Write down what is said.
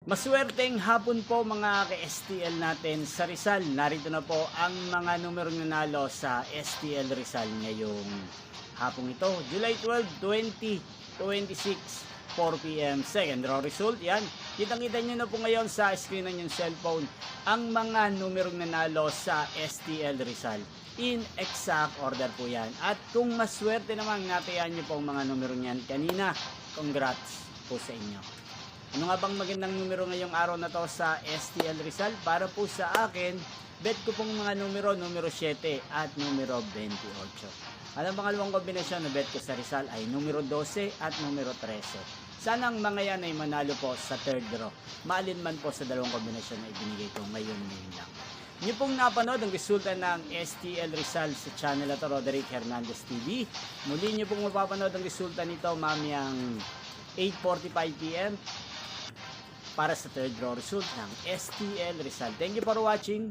Maswerteng hapon po mga ka-STL natin sa Rizal. Narito na po ang mga numerong nanalo sa STL Rizal ngayong hapong ito. July 12, 2026, 4 p.m. Second draw result. Yan. Kitang-kita nyo na po ngayon sa screen ng yung cellphone ang mga numerong nanalo sa STL Rizal. In exact order po yan. At kung maswerte naman natayan nyo po ang mga numerong yan kanina, congrats po sa inyo. Ano nga bang magandang numero ngayong araw na to sa STL Rizal? Para po sa akin, bet ko pong mga numero 7 at numero 28. Ang pangalawang kombinasyon na bet ko sa Rizal ay numero 12 at numero 13. Sana ang mga yan ay manalo po sa third draw. Maalin man po sa dalawang kombinasyon na ibinigay ko ngayon lang. Niyo pong napanood ang resulta ng STL Rizal sa channel na to, Roderick Hernandez TV. Muli niyo pong mapapanood ang resulta nito mamayang 8:45 p.m. para sa third draw result ng STL Rizal. Thank you for watching.